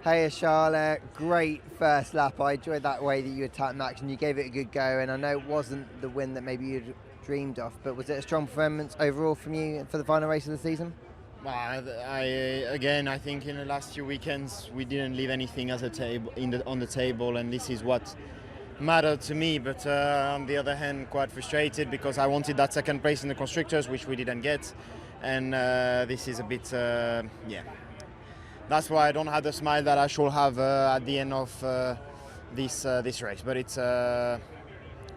Hey Charlotte, great first lap. I enjoyed that way that you attacked Max and you gave it a good go. And I know it wasn't the win that maybe you'd dreamed of, but was it a strong performance overall from you for the final race of the season? Again, I think in the last few weekends we didn't leave anything as a table on the table, and this is what mattered to me. But on the other hand, quite frustrated because I wanted that second place in the constructors, which we didn't get, and this is a bit, yeah. That's why I don't have the smile that I should have at the end of this race. But it's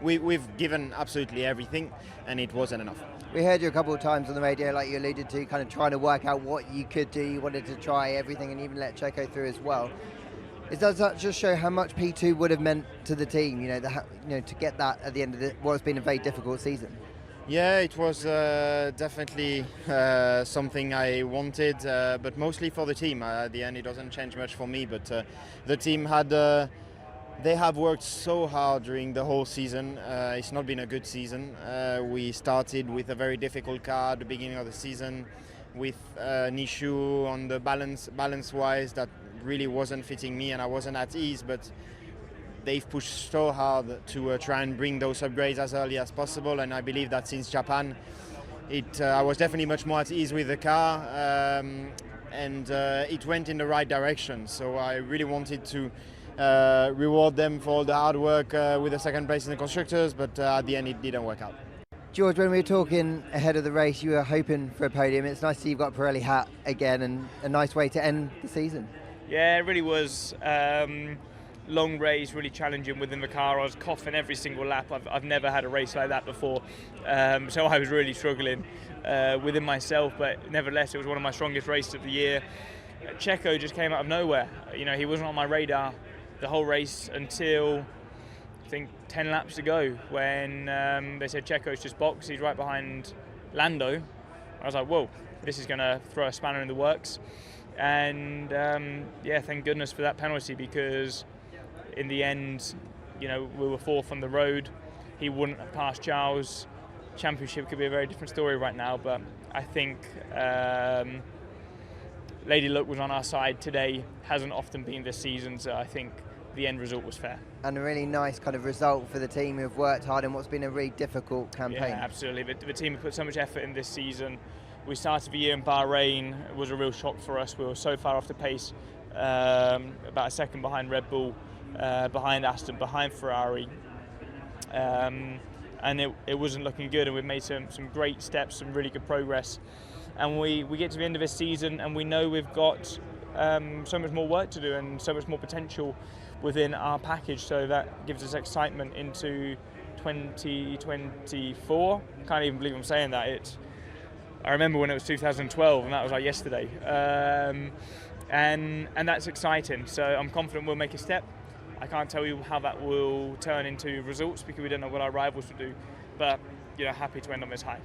we've given absolutely everything, and it wasn't enough. We heard you a couple of times on the radio, like you alluded to, kind of trying to work out what you could do. You wanted to try everything and even let Checo through as well. Does that just show how much P2 would have meant to the team? To get that at the end of what's been a very difficult season. Yeah, it was definitely something I wanted, but mostly for the team. At the end, it doesn't change much for me, but the team had. They have worked so hard during the whole season. It's not been a good season. We started with a very difficult car at the beginning of the season, with an issue on the balance-wise that really wasn't fitting me, and I wasn't at ease, but they've pushed so hard to try and bring those upgrades as early as possible, and I believe that since Japan, I was definitely much more at ease with the car, and it went in the right direction. So I really wanted to reward them for all the hard work with the second place in the constructors, but at the end it didn't work out. George, when we were talking ahead of the race, you were hoping for a podium. It's nice to see you've got a Pirelli hat again, and a nice way to end the season. Yeah, it really was. Long race, really challenging within the car. I was coughing every single lap. I've never had a race like that before, so I was really struggling within myself, but nevertheless it was one of my strongest races of the year. Checo just came out of nowhere. He wasn't on my radar the whole race until I think 10 laps to go, when they said Checo's just boxed, he's right behind Lando. I was like, whoa, this is going to throw a spanner in the works. And thank goodness for that penalty, because in the end, we were fourth on the road. He wouldn't have passed Charles. Championship could be a very different story right now, but I think Lady Luck was on our side today. Hasn't often been this season, so I think the end result was fair. And a really nice kind of result for the team who've worked hard in what's been a really difficult campaign. Yeah, absolutely. The team have put so much effort in this season. We started the year in Bahrain. It was a real shock for us. We were so far off the pace, about a second behind Red Bull, behind Aston, behind Ferrari, and it wasn't looking good, and we've made some great steps, some really good progress, and we get to the end of this season and we know we've got so much more work to do and so much more potential within our package, so that gives us excitement into 2024. Can't even believe I'm saying that. I remember when it was 2012 and that was like yesterday, and that's exciting, so I'm confident we'll make a step. I can't tell you how that will turn into results because we don't know what our rivals will do, but happy to end on this high.